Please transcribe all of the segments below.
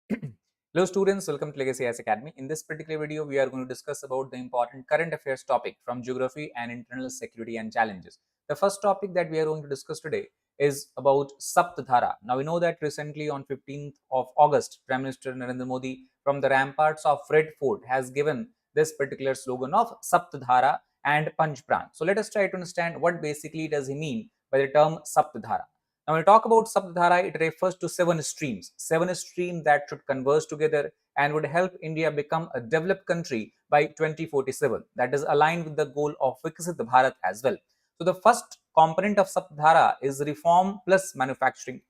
Hello students, welcome to Legacy IAS Academy. In this particular video, we are going to discuss about the important current affairs topic from geography and internal security and challenges. The first topic that we are going to discuss today is about Sapt Dhara. Now we know that recently on 15th of August, Prime Minister Narendra Modi from the ramparts of Red Fort has given this particular slogan of Sapt Dhara and Panch Pran. So let us try to understand what basically does he mean by the term Sapt Dhara. Now, when we talk about Sapt Dhara, it refers to seven streams that should converge together and would help India become a developed country by 2047. That is aligned with the goal of Viksit Bharat as well. So, the first component of Sapt Dhara is reform plus manufacturing.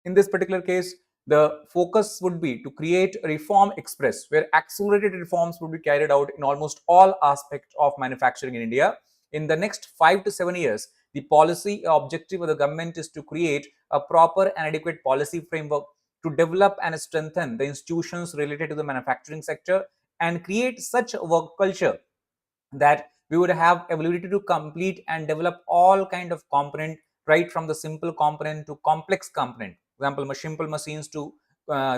In this particular case, the focus would be to create a reform express where accelerated reforms would be carried out in almost all aspects of manufacturing in India. In the next 5 to 7 years, the policy objective of the government is to create a proper and adequate policy framework to develop and strengthen the institutions related to the manufacturing sector and create such a work culture that we would have ability to complete and develop all kind of component, right from the simple component to complex component. For example, simple machines to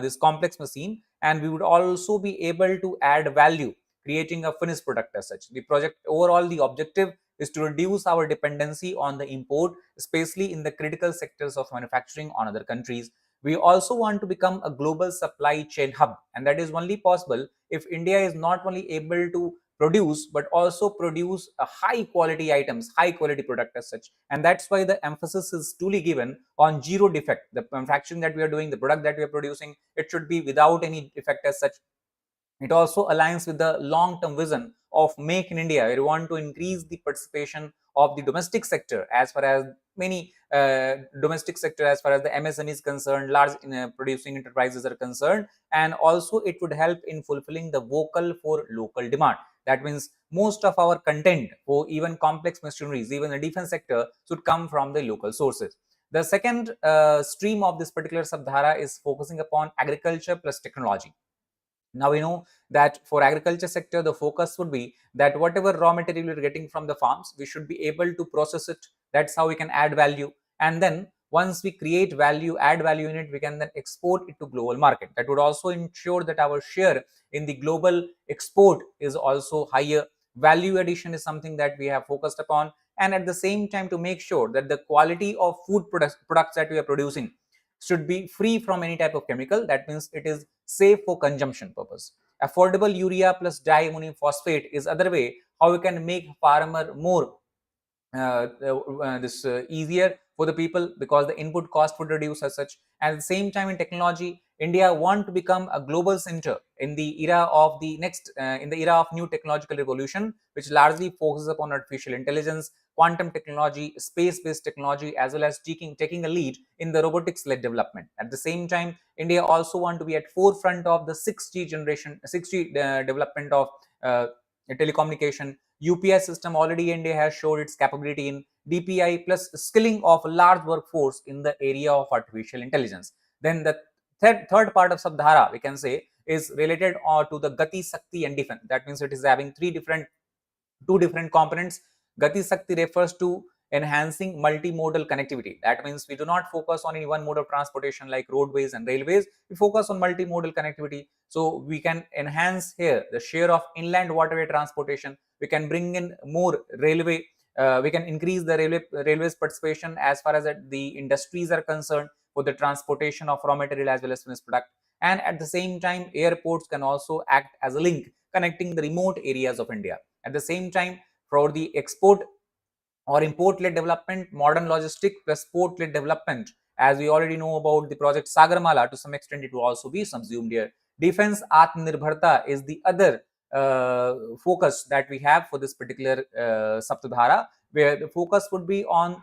this complex machine, and we would also be able to add value, creating a finished product as such. The project overall, the objective is to reduce our dependency on the import, especially in the critical sectors of manufacturing on other countries. We also want to become a global supply chain hub, and that is only possible if India is not only able to produce but also produce a high quality items, high quality product as such. And that's why the emphasis is truly given on zero defect. The manufacturing that we are doing, the product that we are producing, it should be without any defect as such. It also aligns with the long-term vision of Make in India, where we want to increase the participation of the domestic sector as far as many domestic sector, as far as the MSME is concerned, large producing enterprises are concerned, and also it would help in fulfilling the vocal for local demand. That means most of our content for even complex machineries, even the defense sector, should come from the local sources. The second stream of this particular Sapt Dhara is focusing upon agriculture plus technology. Now we know that for agriculture sector, the focus would be that whatever raw material we're getting from the farms, we should be able to process it. That's how we can add value. And then once we create value, add value in it, we can then export it to global market. That would also ensure that our share in the global export is also higher. Value addition is something that we have focused upon. And at the same time, to make sure that the quality of food products that we are producing should be free from any type of chemical. That means it is safe for consumption purpose. Affordable urea plus diammonium phosphate is other way how we can make farmer more easier for the people, because the input cost would reduce as such. And at the same time, in technology, India want to become a global center in the era of the next in the era of new technological revolution, which largely focuses upon artificial intelligence, quantum technology, space-based technology, as well as taking a lead in the robotics-led development. At the same time, India also want to be at forefront of the 6G generation, 6G development of telecommunication. UPS system already India has showed its capability in DPI plus skilling of a large workforce in the area of artificial intelligence. Then the third part of Sapt Dhara, we can say, is related to the Gati, Sakti and Defense. That means it is having two different components. Gati Sakti refers to enhancing multimodal connectivity. That means we do not focus on any one mode of transportation like roadways and railways. We focus on multimodal connectivity. So we can enhance here the share of inland waterway transportation. We can bring in more railway. We can increase the railways participation as far as the industries are concerned for the transportation of raw material as well as finished product. And at the same time, airports can also act as a link connecting the remote areas of India. At the same time, for the export or import-led development, modern logistic plus port-led development, as we already know about the project Sagarmala, to some extent it will also be subsumed here. Defense Atmanirbharta is the other focus that we have for this particular Sapt Dhara, where the focus would be on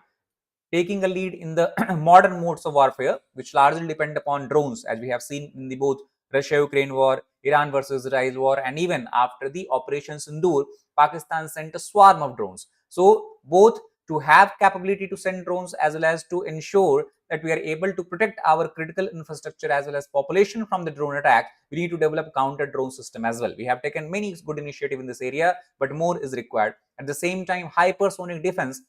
taking a lead in the modern modes of warfare, which largely depend upon drones, as we have seen in the both Russia-Ukraine war, Iran versus Israel war, and even after the Operation Sindoor, Pakistan sent a swarm of drones. So both to have capability to send drones as well as to ensure that we are able to protect our critical infrastructure as well as population from the drone attack, we need to develop counter drone system as well. We have taken many good initiatives in this area, but more is required. At the same time, hypersonic defense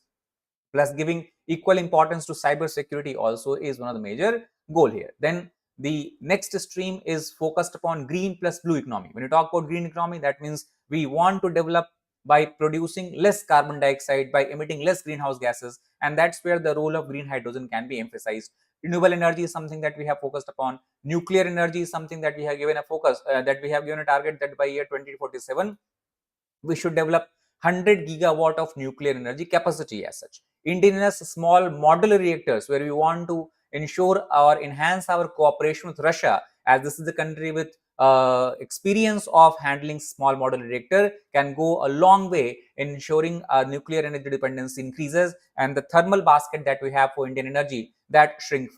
plus giving equal importance to cyber security also is one of the major goal here. Then The next stream is focused upon green plus blue economy. When you talk about green economy, that means we want to develop by producing less carbon dioxide, by emitting less greenhouse gases, and that's where the role of green hydrogen can be emphasized. Renewable energy is something that we have focused upon. Nuclear energy is something that we have given a focus, that we have given a target that by year 2047 we should develop 100 gigawatt of nuclear energy capacity as such. Indigenous small modular reactors, where we want to ensure or enhance our cooperation with Russia, as this is the country with experience of handling small modular reactor, can go a long way in ensuring our nuclear energy dependence increases, and the thermal basket that we have for Indian energy, that shrink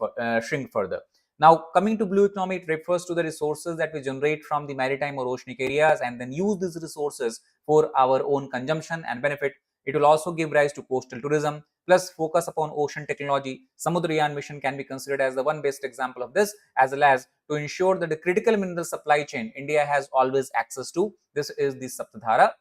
further. Now, coming to blue economy, it refers to the resources that we generate from the maritime or oceanic areas and then use these resources for our own consumption and benefit. It will also give rise to coastal tourism, plus focus upon ocean technology. Samudrayan mission can be considered as the one best example of this, as well as to ensure that the critical mineral supply chain India has always access to. This is the Sapt Dhara,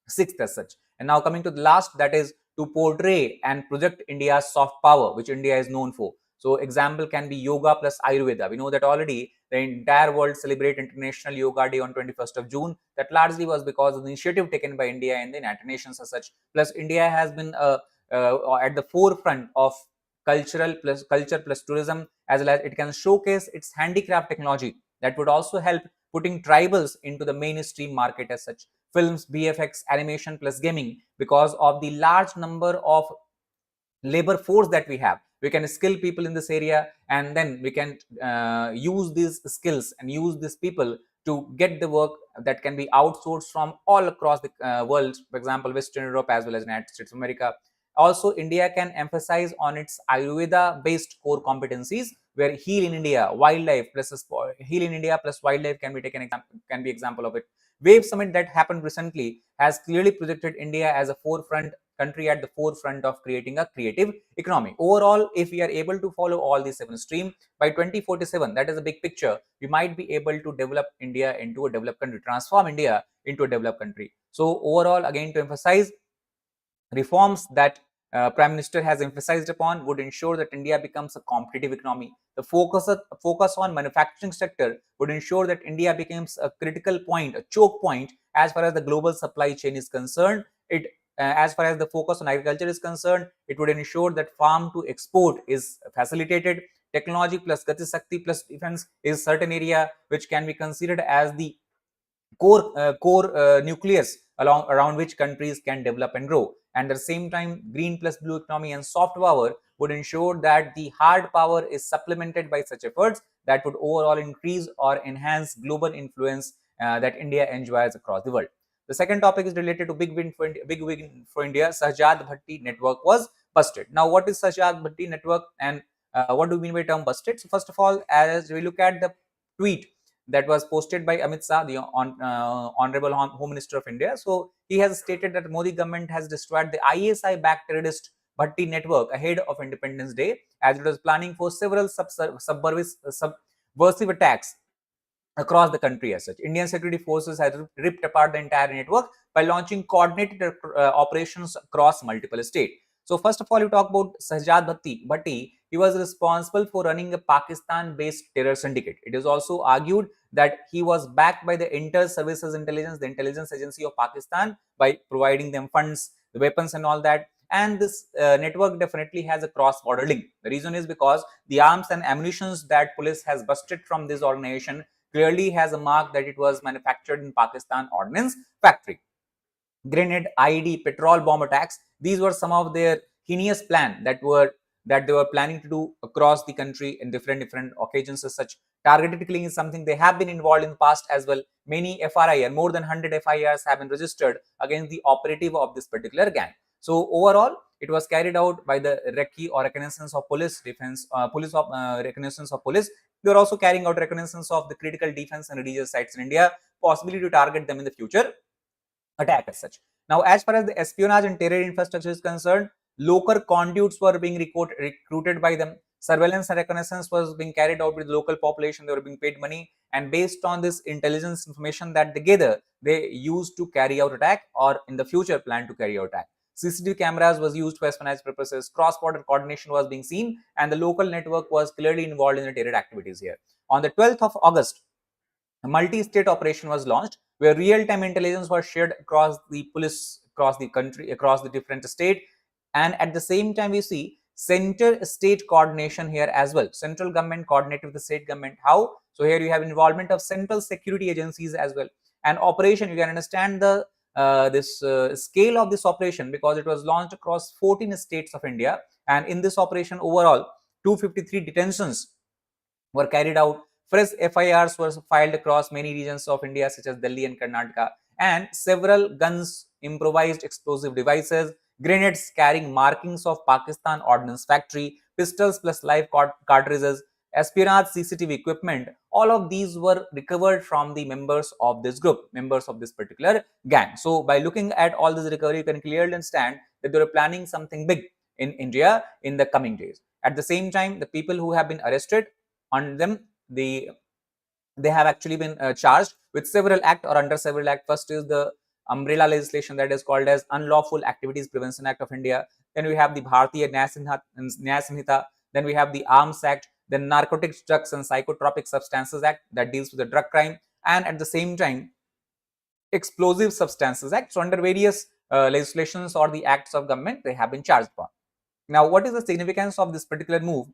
sixth as such. And now coming to the last, that is to portray and project India's soft power, which India is known for. So example can be yoga plus Ayurveda. We know that already the entire world celebrate International Yoga Day on 21st of June. That largely was because of the initiative taken by India and the United Nations as such. Plus India has been at the forefront of culture plus tourism, as well as it can showcase its handicraft technology that would also help putting tribals into the mainstream market as such. Films, BFX, animation plus gaming, because of the large number of labor force that we have, we can skill people in this area, and then we can use these skills and use these people to get the work that can be outsourced from all across the world, for example Western Europe as well as United States of America. Also, India can emphasize on its Ayurveda based core competencies, where heal in India wildlife plus wildlife can be taken can be example of it. Wave summit that happened recently has clearly projected India as a forefront country at the forefront of creating a creative economy. Overall, if we are able to follow all these 7 streams by 2047, that is a big picture, we might be able to develop India into a developed country, transform India into a developed country. So overall, again to emphasize, reforms that Prime Minister has emphasized upon would ensure that India becomes a competitive economy. The focus on manufacturing sector would ensure that India becomes a critical point, a choke point as far as the global supply chain is concerned. As far as the focus on agriculture is concerned, it would ensure that farm to export is facilitated. Technology plus Gati Shakti plus defense is certain area which can be considered as the core nucleus around which countries can develop and grow. And at the same time, green plus blue economy and soft power would ensure that the hard power is supplemented by such efforts that would overall increase or enhance global influence that India enjoys across the world. The second topic is related to big win for India. Sajjad Bhatti network was busted. Now, what is Sajjad Bhatti network, and what do we mean by term busted? So first of all, as we look at the tweet that was posted by Amit Shah, the Honorable Home Minister of India. So he has stated that Modi government has destroyed the ISI-backed terrorist Bhatti network ahead of Independence Day, as it was planning for several subversive attacks across the country as such. Indian security forces have ripped apart the entire network by launching coordinated operations across multiple states. So first of all, you talk about Sajjad Bhatti. He was responsible for running a Pakistan-based terror syndicate. It is also argued that he was backed by the Inter-Services Intelligence, the intelligence agency of Pakistan, by providing them funds, the weapons and all that. And this network definitely has a cross-border link. The reason is because the arms and ammunitions that police has busted from this organization clearly has a mark that it was manufactured in Pakistan Ordnance Factory. Grenade, IED, petrol bomb attacks, these were some of their heinous plan that they were planning to do across the country in different occasions as such. Targeted killing is something they have been involved in the past as well. Many FRIR, more than 100 FIRs have been registered against the operative of this particular gang. So overall, it was carried out by the recce or reconnaissance of police defense, reconnaissance of police. They are also carrying out reconnaissance of the critical defense and religious sites in India, possibly to target them in the future attack as such. Now, as far as the espionage and terror infrastructure is concerned, local conduits were being recruited by them. Surveillance and reconnaissance was being carried out with the local population. They were being paid money, and based on this intelligence information that they gather, they used to carry out attack or in the future plan to carry out attack. CCTV cameras was used for espionage purposes, cross-border coordination was being seen, and the local network was clearly involved in the terror activities here. On the 12th of August, a multi-state operation was launched where real-time intelligence was shared across the police, across the country, across the different state, and at the same time we see center-state coordination here as well. Central government coordinated with the state government. How? So here you have involvement of central security agencies as well. And operation, you can understand the scale of this operation because it was launched across 14 states of India, and in this operation overall 253 detentions were carried out. Fresh FIRs were filed across many regions of India such as Delhi and Karnataka, and several guns, improvised explosive devices, grenades carrying markings of Pakistan Ordnance Factory, pistols plus live cartridges, aspirants CCTV equipment, all of these were recovered from the members of this group, members of this particular gang. So by looking at all this recovery, you can clearly understand that they were planning something big in India in the coming days. At the same time, the people who have been arrested, on them they have actually been charged with several act or under several act. First is the umbrella legislation that is called as Unlawful Activities Prevention Act of India. Then we have the Bharatiya Nyaya Sanhita. Then we have the Arms Act. Then Narcotics, Drugs and Psychotropic Substances Act that deals with the drug crime, and at the same time Explosive Substances Act. So under various legislations or the acts of government, they have been charged for. Now, what is the significance of this particular move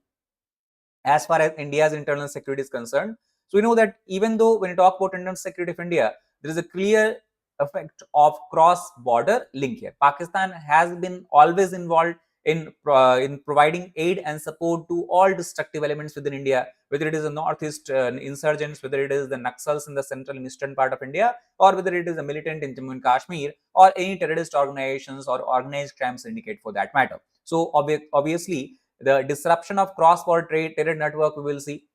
as far as India's internal security is concerned? So we know that even though when you talk about internal security of India, there is a clear effect of cross-border link here. Pakistan has been always involved in providing aid and support to all destructive elements within India, whether it is the northeast insurgents, whether it is the Naxals in the central and eastern part of India, or whether it is a militant in Jammu and Kashmir, or any terrorist organizations or organized crime syndicate for that matter. So obviously, the disruption of cross-border trade terror network we will see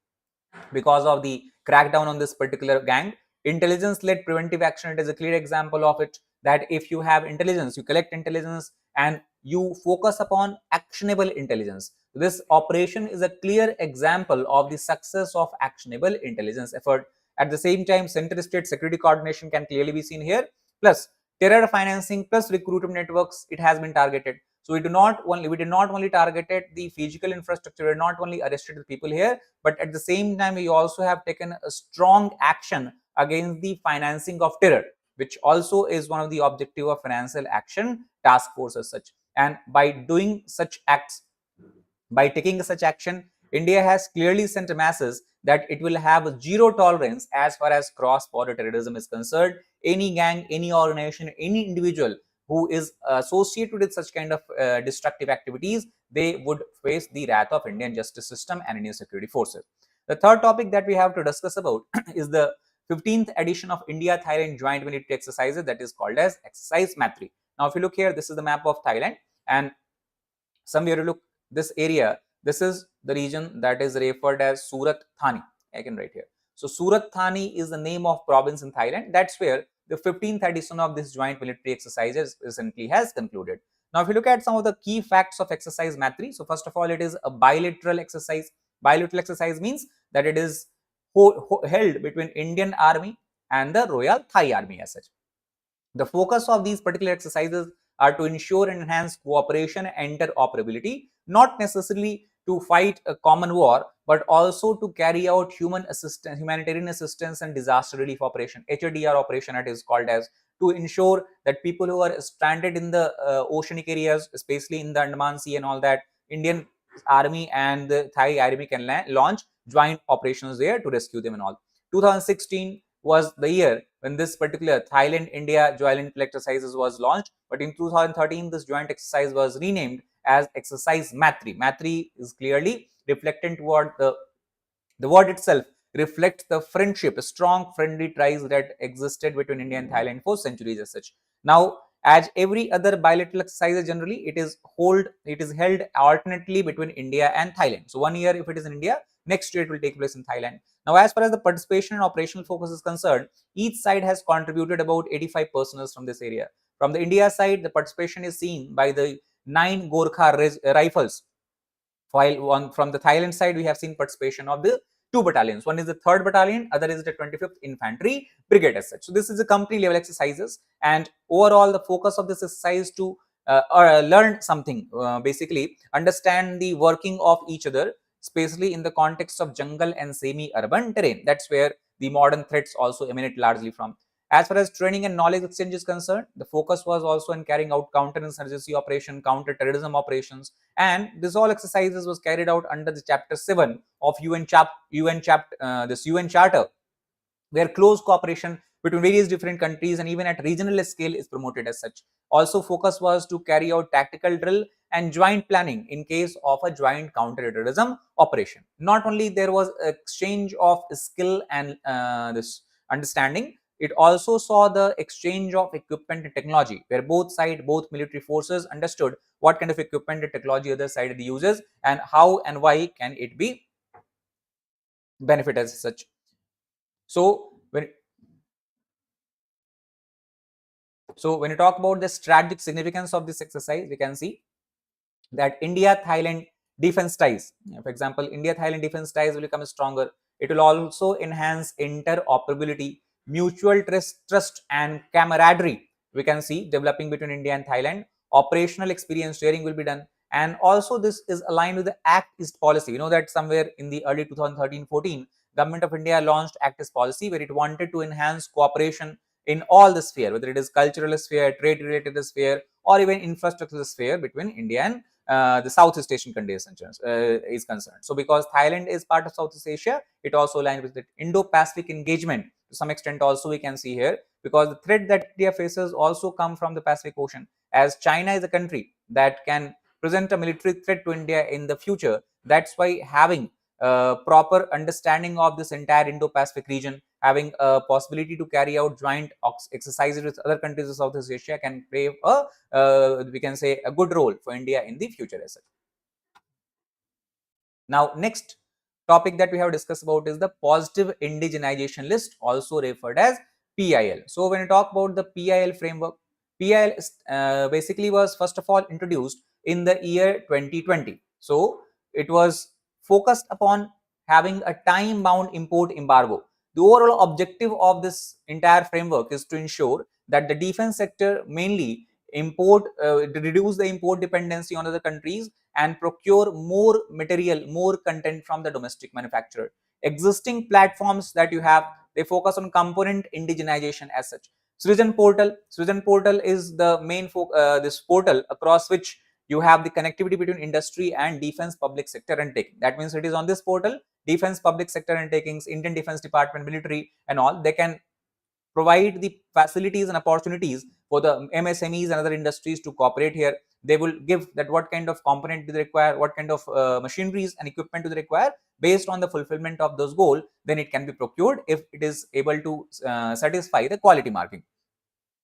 because of the crackdown on this particular gang. Intelligence-led preventive action, it is a clear example of it, that if you have intelligence, you collect intelligence and you focus upon actionable intelligence. This operation is a clear example of the success of actionable intelligence effort. At the same time, center-state security coordination can clearly be seen here. Plus, terror financing plus recruitment networks, it has been targeted. So we did not only targeted the physical infrastructure, we did not only arrested the people here, but at the same time we also have taken a strong action against the financing of terror, which also is one of the objective of financial action task force as such. And by doing such acts, by taking such action, India has clearly sent a message that it will have zero tolerance as far as cross-border terrorism is concerned. Any gang, any organization, any individual who is associated with such kind of destructive activities, they would face the wrath of Indian justice system and Indian security forces. The third topic that we have to discuss about is the 15th edition of India-Thailand Joint Military Exercises, that is called as Exercise MAITREE. Now, if you look here, this is the map of Thailand, and somewhere you look this area, this is the region that is referred as Surat Thani. I can write here. So Surat Thani is the name of province in Thailand. That's where the 15th edition of this joint military exercises recently has concluded. Now, if you look at some of the key facts of exercise MAITREE, so first of all, it is a bilateral exercise. Bilateral exercise means that it is held between Indian Army and the Royal Thai Army as such. The focus of these particular exercises are to ensure and enhance cooperation and interoperability, not necessarily to fight a common war, but also to carry out humanitarian assistance and disaster relief operation, HADR operation it is called as, to ensure that people who are stranded in the oceanic areas, especially in the Andaman Sea and all that, Indian Army and the Thai Army can launch joint operations there to rescue them and all. 2016 was the year when this particular Thailand-India joint exercises was launched, but in 2013 this joint exercise was renamed as Exercise MAITREE. MAITREE is clearly reflecting toward the word itself reflects the friendship, strong friendly ties that existed between India and Thailand for centuries as such. Now, as every other bilateral exercise, generally it is held alternately between India and Thailand. So 1 year if it is in India, next year it will take place in Thailand. Now, as far as the participation and operational focus is concerned, each side has contributed about 85 personnel from this area. From the India side, the participation is seen by the 9 Gorkha rifles, while from the Thailand side, we have seen participation of the 2 battalions. One is the 3rd Battalion, other is the 25th Infantry Brigade as such. So this is a company level exercises, and overall the focus of this exercise to learn something, basically understand the working of each other, especially in the context of jungle and semi-urban terrain. That's where the modern threats also emanate largely from. As far as training and knowledge exchange is concerned, the focus was also in carrying out counterinsurgency operation, counter-terrorism operations, and this all exercises was carried out under the Chapter 7 of this UN Charter, where close cooperation between various different countries and even at regional scale is promoted as such. Also, focus was to carry out tactical drill and joint planning in case of a joint counterterrorism operation. Not only there was exchange of skill and this understanding, it also saw the exchange of equipment and technology, where both military forces understood what kind of equipment and technology other side uses and how and why can it be benefit as such. So when you talk about the strategic significance of this exercise, we can see that India-Thailand defense ties, for example, India-Thailand defense ties will become stronger. It will also enhance interoperability, mutual trust and camaraderie, we can see developing between India and Thailand. Operational experience sharing will be done, and also this is aligned with the Act East policy. You know that somewhere in the early 2013-14, Government of India launched Act East policy, where it wanted to enhance cooperation in all the sphere, whether it is cultural sphere, trade related sphere, or even infrastructure sphere between India and the Southeast Asian countries is concerned. So because Thailand is part of Southeast Asia, it also aligns with the Indo-Pacific engagement to some extent also we can see here, because the threat that India faces also come from the Pacific Ocean, as China is a country that can present a military threat to India in the future. That's why having proper understanding of this entire Indo-Pacific region, having a possibility to carry out joint exercises with other countries of Southeast Asia can play a we can say a good role for India in the future as such. Now, next topic that we have discussed about is the positive indigenization list, also referred as PIL. So when we talk about the PIL framework, PIL basically was first of all introduced in the year 2020. So it was focused upon having a time-bound import embargo. The overall objective of this entire framework is to ensure that the defense sector mainly reduce the import dependency on other countries and procure more material, more content from the domestic manufacturer. Existing platforms that you have, they focus on component indigenization as such. Citizen portal is the main this portal across which you have the connectivity between industry and defense public sector undertaking. That means it is on this portal, defense public sector undertakings, Indian Defense Department, military and all, they can provide the facilities and opportunities for the MSMEs and other industries to cooperate here. They will give that what kind of component do they require, what kind of machineries and equipment do they require. Based on the fulfillment of those goals, then it can be procured if it is able to satisfy the quality marking.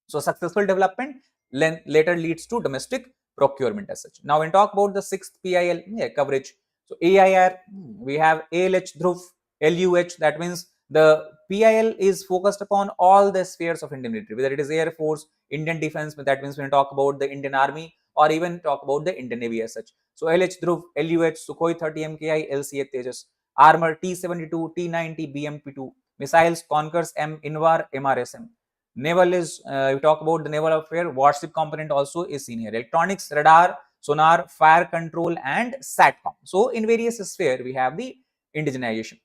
So successful development later leads to domestic procurement as such. Now when we talk about the sixth PIL coverage, so AIR, we have ALH Dhruv, LUH, that means the PIL is focused upon all the spheres of Indian military, whether it is Air Force, Indian Defense, that means when we talk about the Indian Army or even talk about the Indian Navy as such. So LH Dhruv, LUH, Sukhoi 30 MKI, LCA Tejas, Armor T-72, T-90, BMP-2, missiles Conkers M, Invar, MRSM. Naval is, we talk about the naval affair, warship component also is seen here. Electronics, radar, sonar, fire control and SATCOM. So in various sphere we have the indigenization.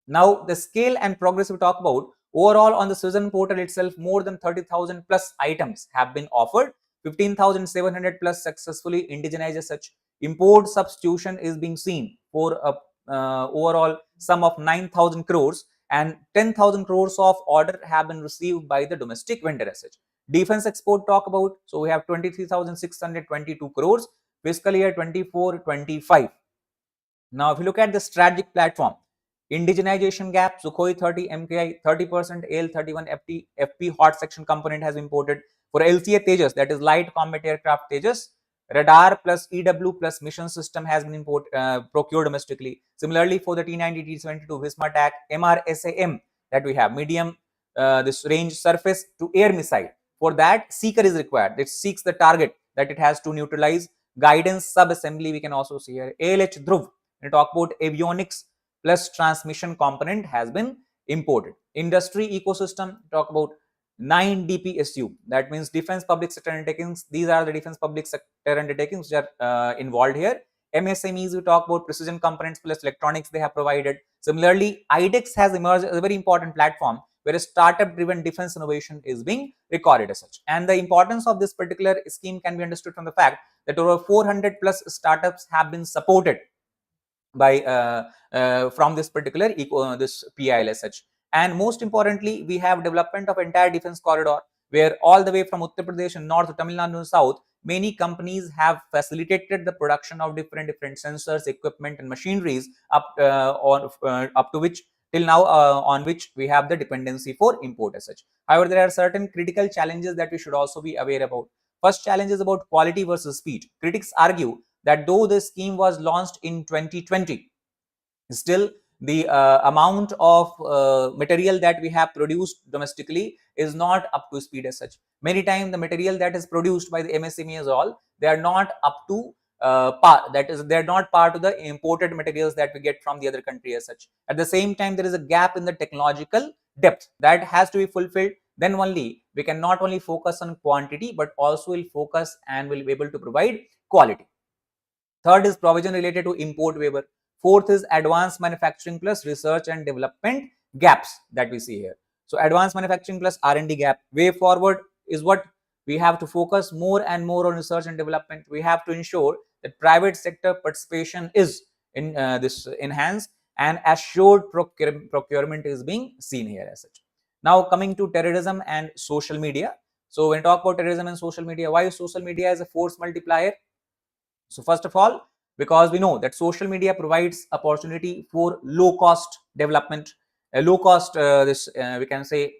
Now the scale and progress we talk about, overall on the citizen portal itself, more than 30,000 plus items have been offered, 15,700 plus successfully indigenized as such. Import substitution is being seen for a overall sum of 9,000 crores, and 10,000 crores of order have been received by the domestic vendor as such. Defense export talk about, so we have 23,622 crores, fiscal year 24-25. Now if you look at the strategic platform, indigenization gap, Sukhoi 30 MKI, 30% AL-31 FP hot section component has been imported. For LCA Tejas, that is light combat aircraft Tejas, radar plus EW plus mission system has been procured domestically. Similarly, for the T-90, T-72 Visma TAC, MRSAM that we have, medium this range surface to air missile. For that, seeker is required. It seeks the target that it has to neutralize. Guidance sub-assembly we can also see here. ALH Dhruv, when we talk about avionics plus transmission component has been imported. Industry ecosystem, talk about 9 DPSU, that means defense public sector undertakings. These are the defense public sector undertakings which are involved here. MSMEs, we talk about precision components plus electronics they have provided. Similarly, IDEX has emerged as a very important platform where a startup driven defense innovation is being recorded as such. And the importance of this particular scheme can be understood from the fact that over 400 plus startups have been supported by from this particular this PIL as such. And most importantly, we have development of entire defense corridor, where all the way from Uttar Pradesh and north to Tamil Nadu and south, many companies have facilitated the production of different sensors, equipment and machineries up up to which till now on which we have the dependency for import as such. However, there are certain critical challenges that we should also be aware about. First challenge is about quality versus speed. Critics argue that though the scheme was launched in 2020, still the amount of material that we have produced domestically is not up to speed as such. Many times the material that is produced by the MSMEs all, they are not up to par, that is, they are not part of the imported materials that we get from the other country as such. At the same time, there is a gap in the technological depth that has to be fulfilled. Then only we can not only focus on quantity but also will focus and will be able to provide quality. Third is provision related to import waiver. Fourth is advanced manufacturing plus research and development gaps that we see here. So advanced manufacturing plus R&D gap. Way forward is what we have to focus more and more on research and development. We have to ensure that private sector participation is in this enhanced, and assured procurement is being seen here as such. Now coming to terrorism and social media. So when we talk about terrorism and social media, why social media is a force multiplier? So first of all, because we know that social media provides opportunity for low cost development, low cost we can say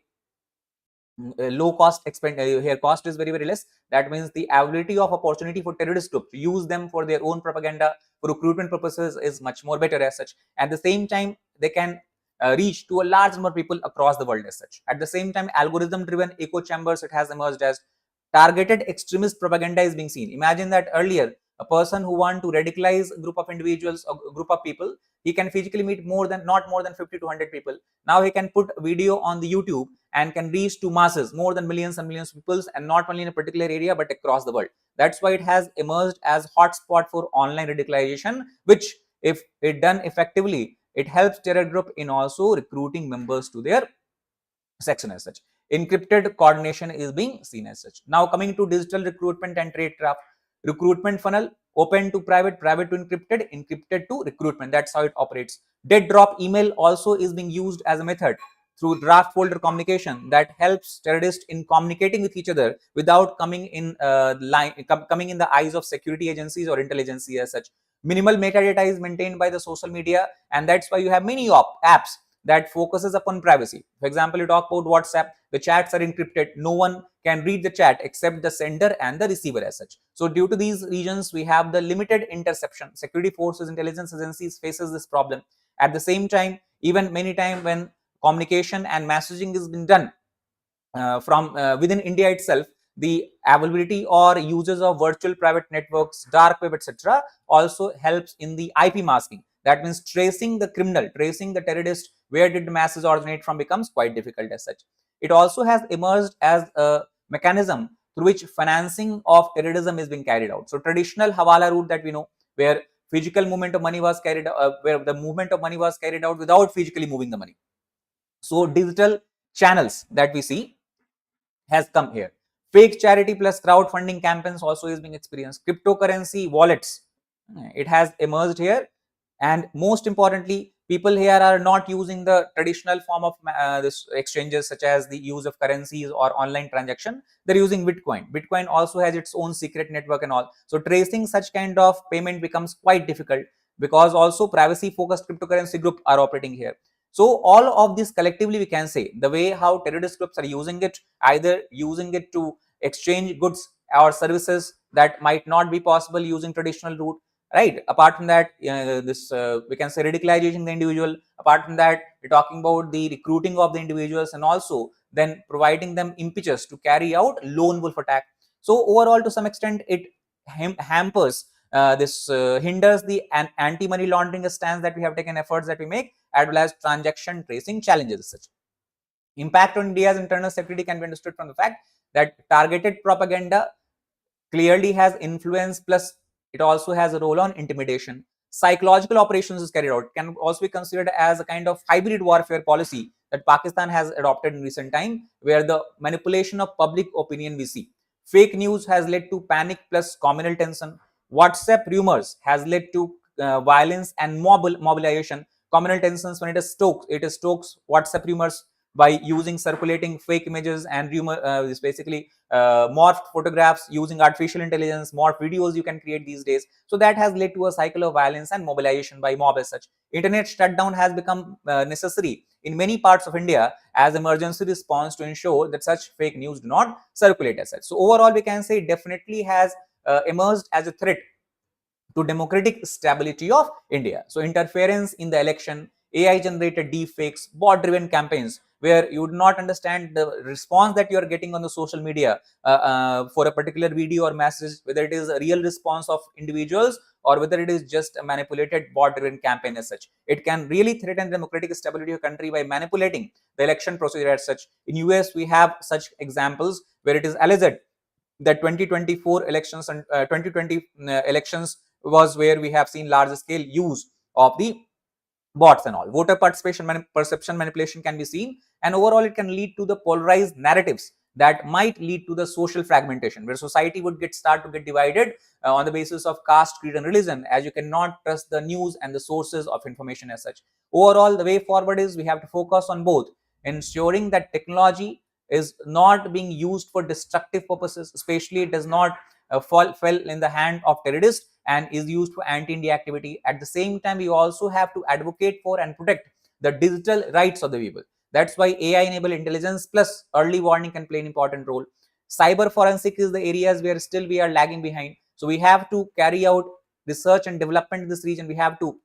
low cost expend here cost is very less. That means the ability of opportunity for terrorist group to use them for their own propaganda for recruitment purposes is much more better as such. At the same time, they can reach to a large number of people across the world as such. At the same time, algorithm driven echo chambers, it has emerged as targeted extremist propaganda is being seen. Imagine that earlier a person who want to radicalize a group of individuals or group of people, he can physically meet not more than 50 to 100 people. Now he can put video on the YouTube and can reach to masses, more than millions and millions of people, and not only in a particular area but across the world. That's why it has emerged as hotspot for online radicalization, which if it done effectively, it helps terror group in also recruiting members to their section as such. Encrypted coordination is being seen as such. Now coming to digital recruitment and trade craft. Recruitment funnel, open to private, private to encrypted, encrypted to recruitment. That's how it operates. Dead drop email also is being used as a method through draft folder communication that helps terrorists in communicating with each other without coming in coming in the eyes of security agencies or intelligence as such. Minimal metadata is maintained by the social media, and that's why you have many apps that focuses upon privacy. For example, you talk about WhatsApp, the chats are encrypted. No one can read the chat except the sender and the receiver as such. So due to these reasons, we have the limited interception. Security forces, intelligence agencies faces this problem. At the same time, even many times when communication and messaging is being done from within India itself, the availability or uses of virtual private networks, dark web, etc. also helps in the IP masking. That means tracing the criminal, tracing the terrorist, where did the masses originate from becomes quite difficult as such. It also has emerged as a mechanism through which financing of terrorism is being carried out. So traditional Hawala route that we know, where physical movement of money was carried out, where the movement of money was carried out without physically moving the money. So digital channels that we see has come here. Fake charity plus crowdfunding campaigns also is being experienced. Cryptocurrency wallets, it has emerged here. And most importantly, people here are not using the traditional form of this exchanges such as the use of currencies or online transaction. They're using Bitcoin. Bitcoin also has its own secret network and all. So tracing such kind of payment becomes quite difficult, because also privacy focused cryptocurrency group are operating here. So all of this collectively, we can say the way how terrorist groups are using it, either using it to exchange goods or services that might not be possible using traditional route, right? Apart from that, this we can say radicalization the individual. Apart from that, we're talking about the recruiting of the individuals, and also then providing them impetus to carry out lone wolf attack. So overall, to some extent, it hampers this hinders the anti-money laundering stance that we have taken, efforts that we make, as well as transaction tracing challenges as such. Impact on India's internal security can be understood from the fact that targeted propaganda clearly has influence, plus it also has a role on intimidation. Psychological operations is carried out, can also be considered as a kind of hybrid warfare policy that Pakistan has adopted in recent time, where the manipulation of public opinion we see. Fake news has led to panic plus communal tension. WhatsApp rumors has led to violence and mobilization. Communal tensions, when it stokes WhatsApp rumors by using circulating fake images and rumor is basically morphed photographs using artificial intelligence, morphed videos you can create these days. So that has led to a cycle of violence and mobilization by mob as such. Internet shutdown has become necessary in many parts of India as emergency response to ensure that such fake news do not circulate as such. So overall, we can say it definitely has emerged as a threat to democratic stability of India. So interference in the election, AI generated deepfakes, bot driven campaigns where you would not understand the response that you are getting on the social media for a particular video or message, whether it is a real response of individuals or whether it is just a manipulated bot driven campaign as such. It can really threaten democratic stability of country by manipulating the election procedure as such. In US, we have such examples where it is alleged that 2024 elections and 2020 elections was where we have seen large scale use of the bots and all. Voter participation perception manipulation can be seen, and overall it can lead to the polarized narratives that might lead to the social fragmentation, where society would start to get divided on the basis of caste, creed and religion, as you cannot trust the news and the sources of information as such. Overall, the way forward is we have to focus on both ensuring that technology is not being used for destructive purposes, especially it does not fell in the hand of terrorists and is used for anti-India activity. At the same time, we also have to advocate for and protect the digital rights of the people. That's why AI-enabled intelligence plus early warning can play an important role. Cyber forensic is the areas where still we are lagging behind. So we have to carry out research and development in this region. We have to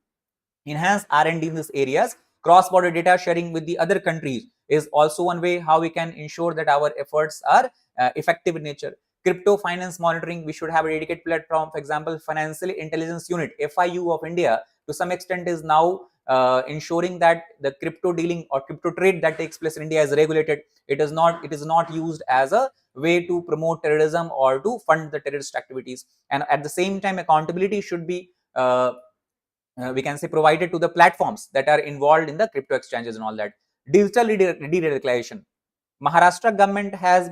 enhance R&D in these areas. Cross-border data sharing with the other countries is also one way how we can ensure that our efforts are effective in nature. Crypto finance monitoring, we should have a dedicated platform. For example, Financial Intelligence Unit, FIU of India, to some extent is now ensuring that the crypto dealing or crypto trade that takes place in India is regulated. It is not used as a way to promote terrorism or to fund the terrorist activities. And at the same time, accountability should be we can say provided to the platforms that are involved in the crypto exchanges and all that. Digital deradicalization, Maharashtra government has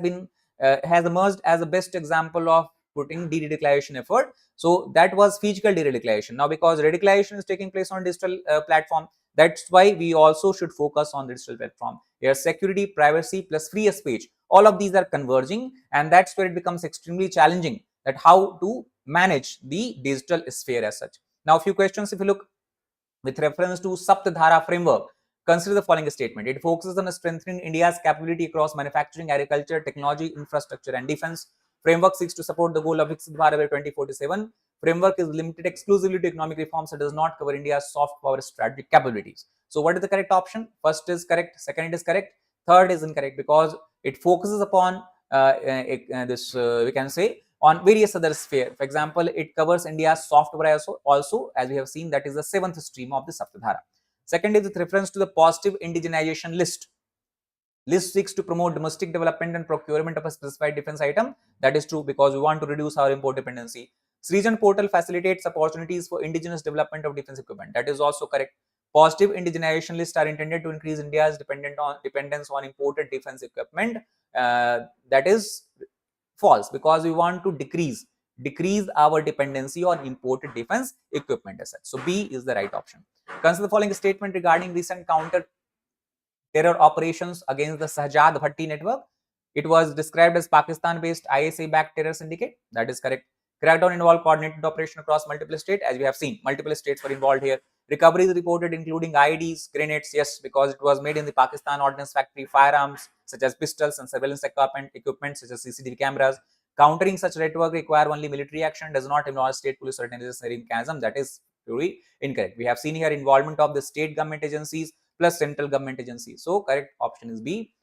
emerged as the best example of putting deradicalization effort. So that was physical deradicalization. Now because radicalization is taking place on digital platform, that's why we also should focus on digital platform. Here security, privacy plus free speech, all of these are converging, and that's where it becomes extremely challenging that how to manage the digital sphere as such. Now a few questions if you look with reference to Sapt Dhara framework. Consider the following statement. It focuses on strengthening India's capability across manufacturing, agriculture, technology, infrastructure and defense. Framework seeks to support the goal of Viksit Bharat by 2047. Framework is limited exclusively to economic reforms and does not cover India's soft power strategic capabilities. So what is the correct option? First is correct, second is correct, third is incorrect, because it focuses upon we can say on various other sphere. For example, it covers India's soft power also, as we have seen, that is the seventh stream of the Sapt Dhara. Second is with reference to the positive indigenization list. List seeks to promote domestic development and procurement of a specified defense item. That is true because we want to reduce our import dependency. Srijan portal facilitates opportunities for indigenous development of defense equipment. That is also correct. Positive indigenization lists are intended to increase India's dependence on imported defense equipment. That is false because we want to decrease our dependency on imported defense equipment as such. So B is the right option. Consider the following statement regarding recent counter terror operations against the Shahjad Bhatti network. It was described as Pakistan-based ISA-backed terror syndicate. That is correct. Crackdown involved coordinated operation across multiple states, as we have seen. Multiple states were involved here. Recoveries reported including IEDs, grenades, yes, because it was made in the Pakistan Ordnance Factory, firearms such as pistols and surveillance equipment such as CCTV cameras. Countering such network require only military action, does not involve state police or necessary mechanism. That is purely incorrect. We have seen here involvement of the state government agencies plus central government agencies. So correct option is B.